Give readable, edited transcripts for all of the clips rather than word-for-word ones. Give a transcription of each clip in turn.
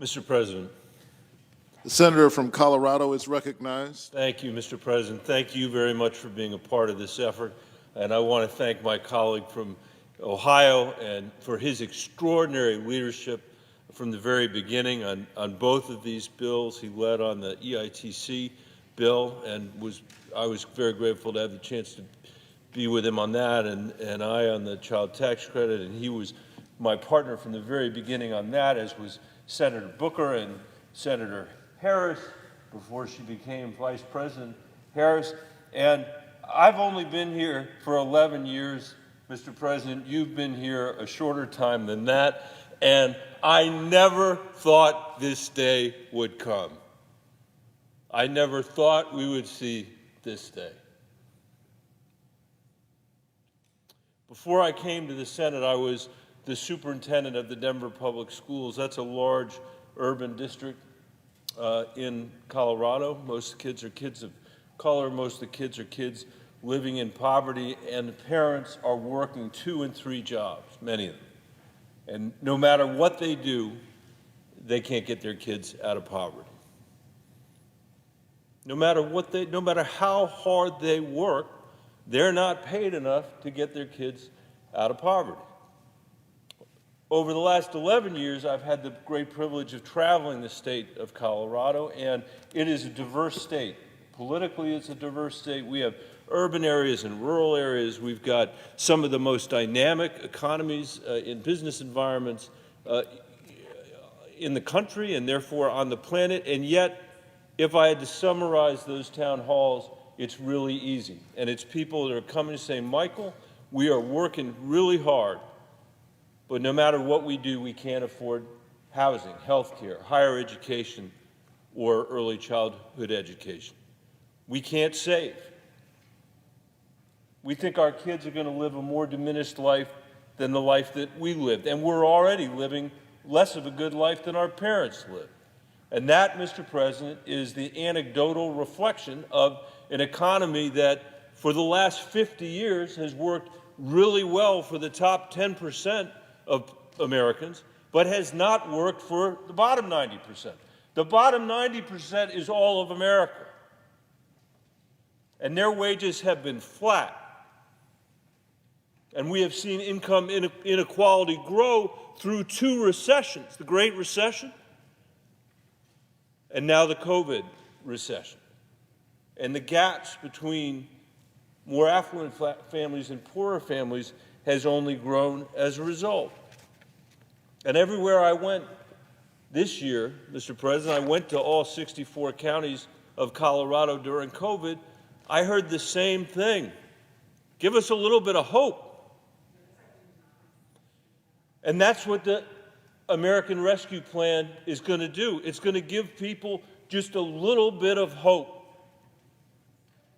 Mr. President. The senator from Colorado is recognized. Thank you, Mr. President. Thank you very much for being a part of this effort. And I want to thank my colleague from Ohio and for his extraordinary leadership from the very beginning on both of these bills. He led on the EITC bill, and I was very grateful to have the chance to be with him on that, and I on the child tax credit. And he was my partner from the very beginning on that, as was Senator Booker and Senator Harris before she became Vice President Harris. And I've only been here for 11 years, Mr. President. You've been here a shorter time than that. And I never thought this day would come. I never thought we would see this day. Before I came to the Senate, I was the superintendent of the Denver Public Schools. That's a large urban district in Colorado. Most of the kids are kids of color. Most of the kids are kids living in poverty, and the parents are working 2 and 3 jobs, many of them. And no matter what they do, they can't get their kids out of poverty. No matter how hard they work, they're not paid enough to get their kids out of poverty. Over the last 11 years, I've had the great privilege of traveling the state of Colorado, and it is a diverse state. Politically, it's a diverse state. We have urban areas and rural areas. We've got some of the most dynamic economies in business environments in the country and therefore on the planet. And yet, if I had to summarize those town halls, it's really easy. And it's people that are coming and saying, Michael, we are working really hard, but no matter what we do, we can't afford housing, health care, higher education, or early childhood education. We can't save. We think our kids are going to live a more diminished life than the life that we lived, and we're already living less of a good life than our parents lived. And that, Mr. President, is the anecdotal reflection of an economy that for the last 50 years has worked really well for the top 10% of Americans, but has not worked for the bottom 90%. The bottom 90% is all of America. And their wages have been flat. And we have seen income inequality grow through 2 recessions, the Great Recession and now the COVID recession. And the gaps between more affluent families and poorer families has only grown as a result. And everywhere I went this year, Mr. President, I went to all 64 counties of Colorado during COVID, I heard the same thing. Give us a little bit of hope. And that's what the American Rescue Plan is going to do. It's going to give people just a little bit of hope.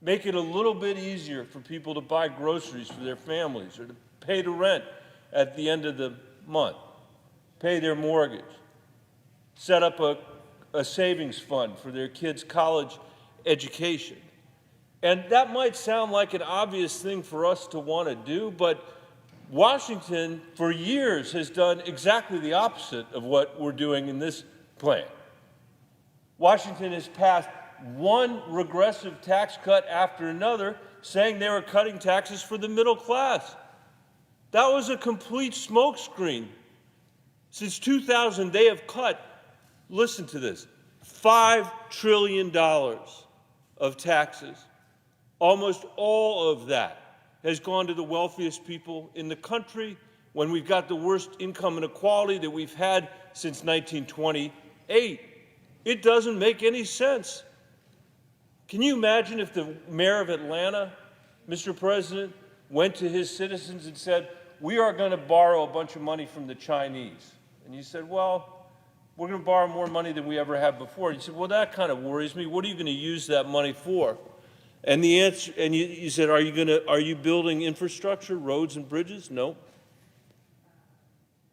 Make it a little bit easier for people to buy groceries for their families or to pay the rent at the end of the month, pay their mortgage, set up a savings fund for their kids' college education. And that might sound like an obvious thing for us to want to do, but Washington, for years, has done exactly the opposite of what we're doing in this plan. Washington has passed one regressive tax cut after another, saying they were cutting taxes for the middle class. That was a complete smokescreen. Since 2000, they have cut, listen to this, $5 trillion of taxes. Almost all of that has gone to the wealthiest people in the country when we've got the worst income inequality that we've had since 1928. It doesn't make any sense. Can you imagine if the mayor of Atlanta, Mr. President, went to his citizens and said, we are going to borrow a bunch of money from the Chinese? And you said, well, we're going to borrow more money than we ever have before. And you said, well, that kind of worries me. What are you going to use that money for? And the answer, and you said, are you building infrastructure, roads and bridges? No.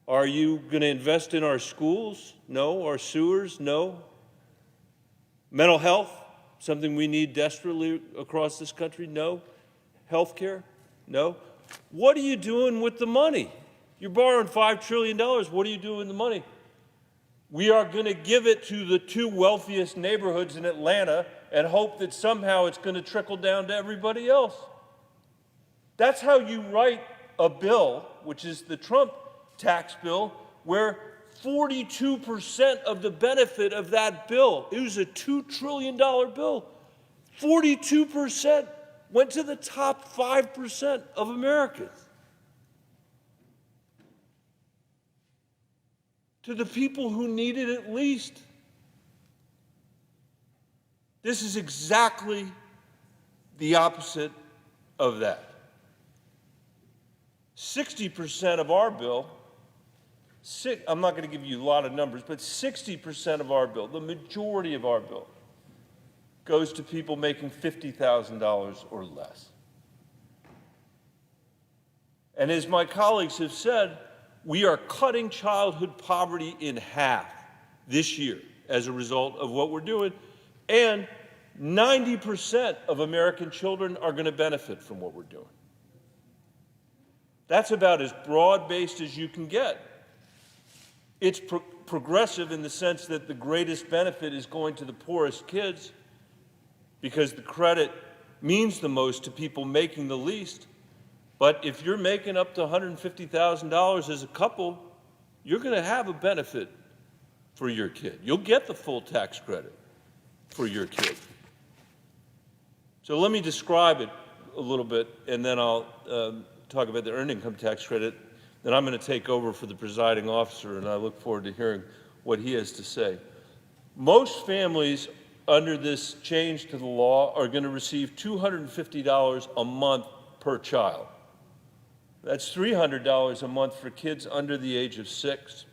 Are you going to invest in our schools? No. Our sewers? No. Mental health, something we need desperately across this country? No. Health care? No. What are you doing with the money? You're borrowing $5 trillion. What are you doing with the money? We are going to give it to the 2 wealthiest neighborhoods in Atlanta and hope that somehow it's going to trickle down to everybody else. That's how you write a bill, which is the Trump tax bill, where 42% of the benefit of that bill, it was a $2 trillion bill, 42% went to the top 5% of Americans. To the people who need it at least. This is exactly the opposite of that. 60% of our bill, I'm not going to give you a lot of numbers, but 60% of our bill, the majority of our bill, goes to people making $50,000 or less. And as my colleagues have said, we are cutting childhood poverty in half this year as a result of what we're doing, and 90% of American children are going to benefit from what we're doing. That's about as broad-based as you can get. It's progressive in the sense that the greatest benefit is going to the poorest kids because the credit means the most to people making the least. But if you're making up to $150,000 as a couple, you're going to have a benefit for your kid. You'll get the full tax credit for your kid. So let me describe it a little bit, and then I'll talk about the earned income tax credit. Then I'm going to take over for the presiding officer, and I look forward to hearing what he has to say. Most families under this change to the law are going to receive $250 a month per child. That's $300 a month for kids under the age of 6.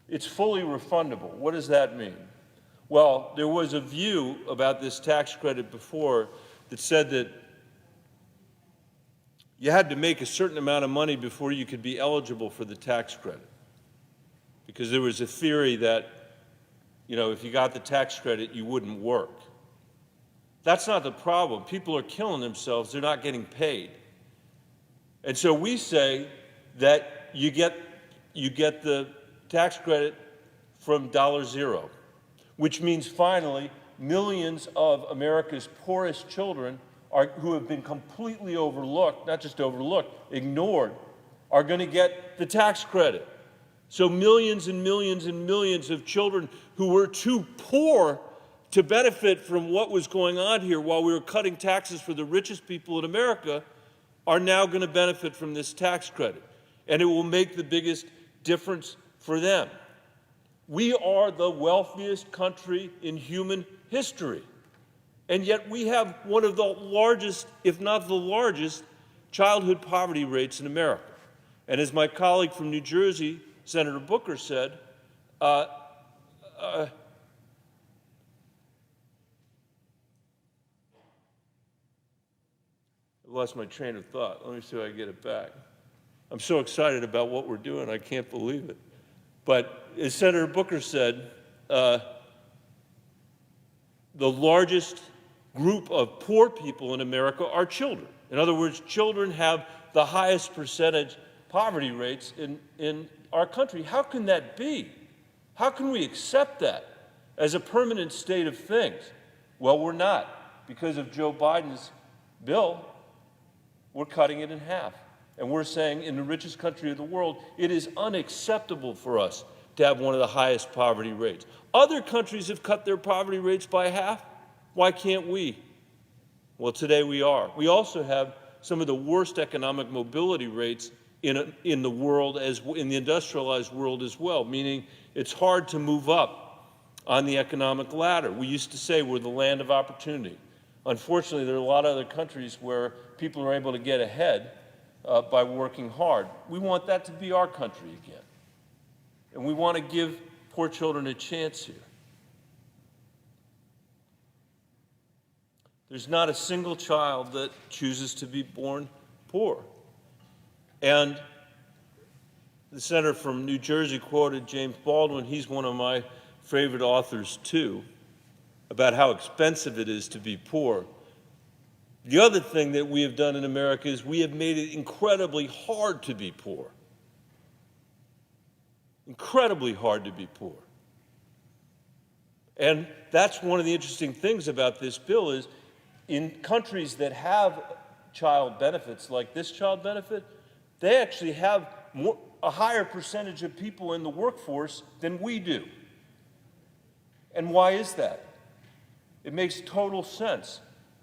It's fully refundable. What does that mean? Well, there was a view about this tax credit before that said that you had to make a certain amount of money before you could be eligible for the tax credit. Because there was a theory that, if you got the tax credit, you wouldn't work. That's not the problem. People are killing themselves. They're not getting paid. And so we say that you get the tax credit from $0, which means finally millions of America's poorest children who have been completely overlooked, not just overlooked, ignored, are going to get the tax credit. So millions and millions and millions of children who were too poor to benefit from what was going on here while we were cutting taxes for the richest people in America are now going to benefit from this tax credit. And it will make the biggest difference for them. We are the wealthiest country in human history. And yet we have one of the largest, if not the largest, childhood poverty rates in America. And as my colleague from New Jersey, Senator Booker, said, I lost my train of thought. Let me see if I can get it back. I'm so excited about what we're doing, I can't believe it. But as Senator Booker said, the largest group of poor people in America are children. In other words, children have the highest percentage poverty rates in our country. How can that be? How can we accept that as a permanent state of things? Well, we're not. Because of Joe Biden's bill, we're cutting it in half. And we're saying in the richest country of the world, it is unacceptable for us to have one of the highest poverty rates. Other countries have cut their poverty rates by half. Why can't we? Well, today we are. We also have some of the worst economic mobility rates in the world, in the industrialized world as well, meaning it's hard to move up on the economic ladder. We used to say we're the land of opportunity. Unfortunately, there are a lot of other countries where people are able to get ahead by working hard. We want that to be our country again. And we want to give poor children a chance here. There's not a single child that chooses to be born poor. And the senator from New Jersey quoted James Baldwin. He's one of my favorite authors, too, about how expensive it is to be poor. The other thing that we have done in America is we have made it incredibly hard to be poor. Incredibly hard to be poor. And that's one of the interesting things about this bill is in countries that have child benefits like this child benefit, they actually have a higher percentage of people in the workforce than we do. And why is that? It makes total sense.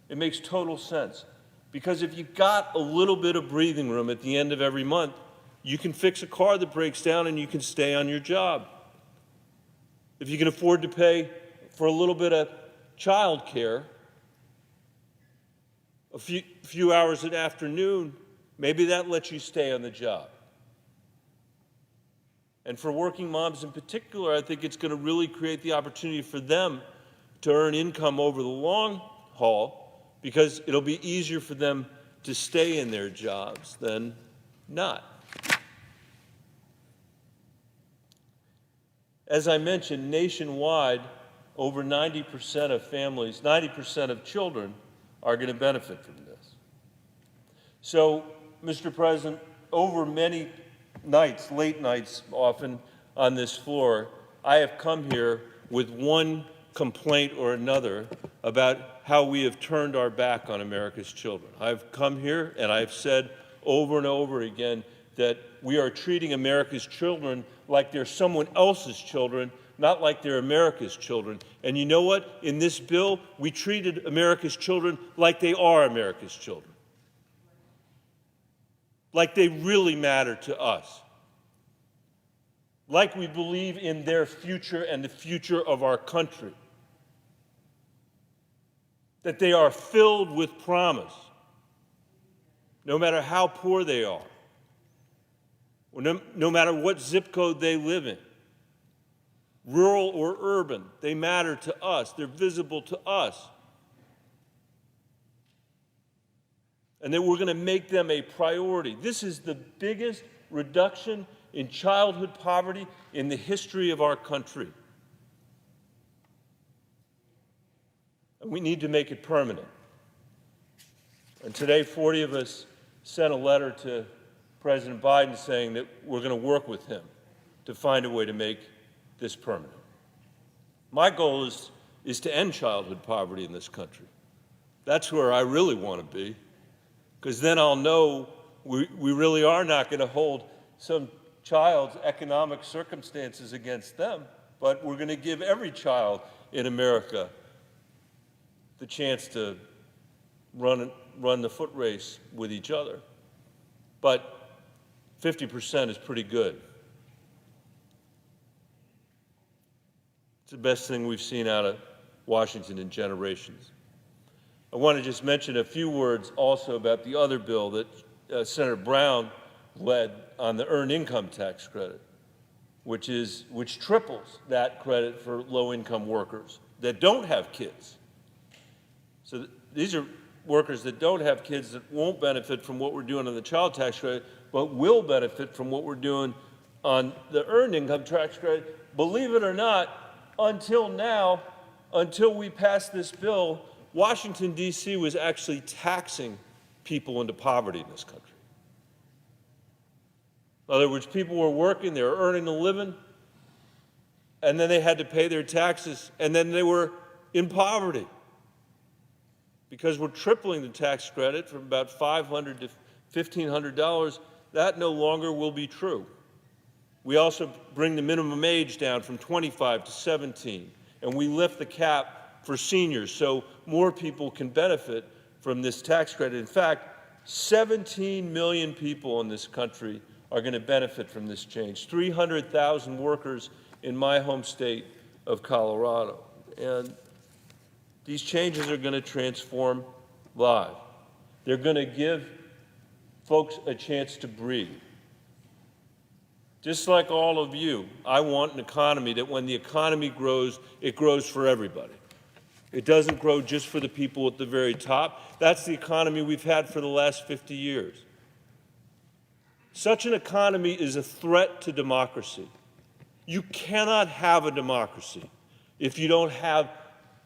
It makes total sense. Because if you've got a little bit of breathing room at the end of every month, you can fix a car that breaks down and you can stay on your job. If you can afford to pay for a little bit of child care, a few hours an afternoon, maybe that lets you stay on the job. And for working moms in particular, I think it's going to really create the opportunity for them to earn income over the long haul because it'll be easier for them to stay in their jobs than not. As I mentioned, nationwide, over 90% of families, 90% of children are going to benefit from this. So, Mr. President, over many nights, late nights often on this floor, I have come here with one complaint or another about how we have turned our back on America's children. I've come here and I've said over and over again that we are treating America's children like they're someone else's children, not like they're America's children. And you know what? In this bill, we treated America's children like they are America's children. Like they really matter to us. Like we believe in their future and the future of our country. That they are filled with promise, no matter how poor they are, or no matter what zip code they live in, rural or urban, they matter to us, they're visible to us. And that we're going to make them a priority. This is the biggest reduction in childhood poverty in the history of our country. And we need to make it permanent. And today, 40 of us sent a letter to President Biden saying that we're going to work with him to find a way to make this permanent. My goal is to end childhood poverty in this country. That's where I really want to be, because then I'll know we really are not going to hold some child's economic circumstances against them, but we're going to give every child in America the chance to run the foot race with each other. But 50% is pretty good. It's the best thing we've seen out of Washington in generations. I want to just mention a few words also about the other bill that Senator Brown led on the earned income tax credit, which triples that credit for low-income workers that don't have kids. So these are workers that don't have kids that won't benefit from what we're doing on the child tax credit, but will benefit from what we're doing on the earned income tax credit. Believe it or not, until now, until we passed this bill, Washington, D.C. was actually taxing people into poverty in this country. In other words, people were working, they were earning a living, and then they had to pay their taxes, and then they were in poverty. Because we're tripling the tax credit from about $500 to $1,500, that no longer will be true. We also bring the minimum age down from 25 to 17, and we lift the cap for seniors so more people can benefit from this tax credit. In fact, 17 million people in this country are going to benefit from this change. 300,000 workers in my home state of Colorado. And these changes are going to transform lives. They're going to give folks a chance to breathe. Just like all of you, I want an economy that when the economy grows, it grows for everybody. It doesn't grow just for the people at the very top. That's the economy we've had for the last 50 years. Such an economy is a threat to democracy. You cannot have a democracy if you don't have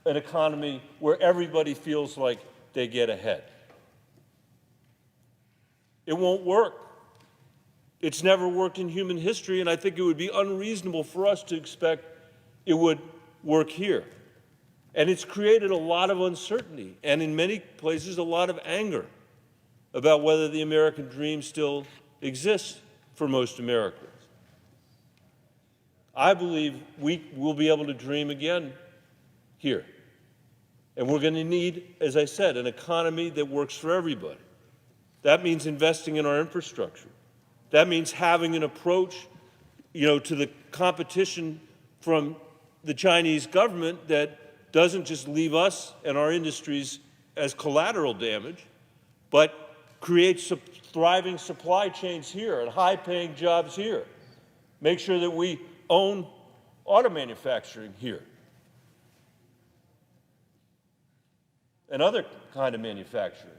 an economy where everybody feels like they get ahead. It won't work. It's never worked in human history, and I think it would be unreasonable for us to expect it would work here. And it's created a lot of uncertainty and in many places a lot of anger about whether the American dream still exists for most Americans. I believe we will be able to dream again here. And we're going to need, as I said, an economy that works for everybody. That means investing in our infrastructure. That means having an approach, to the competition from the Chinese government that doesn't just leave us and our industries as collateral damage, but creates thriving supply chains here and high-paying jobs here. Make sure that we own auto manufacturing here and other kind of manufacturing.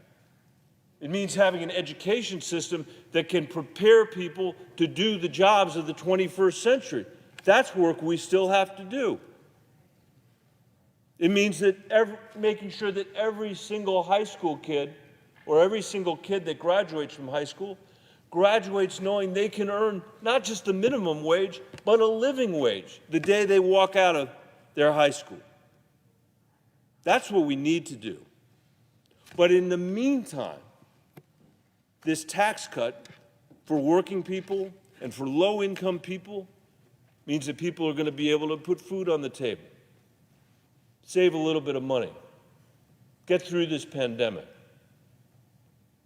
It means having an education system that can prepare people to do the jobs of the 21st century. That's work we still have to do. It means that making sure that every single high school kid or every single kid that graduates from high school graduates knowing they can earn not just the minimum wage, but a living wage the day they walk out of their high school. That's what we need to do. But in the meantime, this tax cut for working people and for low-income people means that people are going to be able to put food on the table, save a little bit of money, get through this pandemic,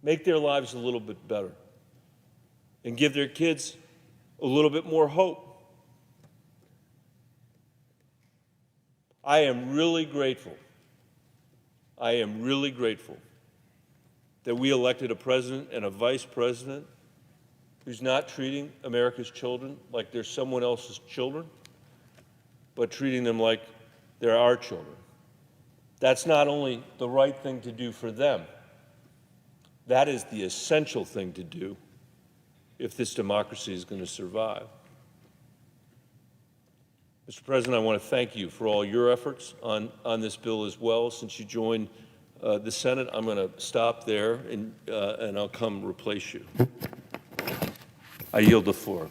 make their lives a little bit better, and give their kids a little bit more hope. I am really grateful that we elected a president and a vice president who's not treating America's children like they're someone else's children, but treating them like they're our children. That's not only the right thing to do for them, that is the essential thing to do if this democracy is going to survive. Mr. President, I want to thank you for all your efforts on this bill as well. Since you joined the Senate, I'm going to stop there and I'll come replace you. I yield the floor.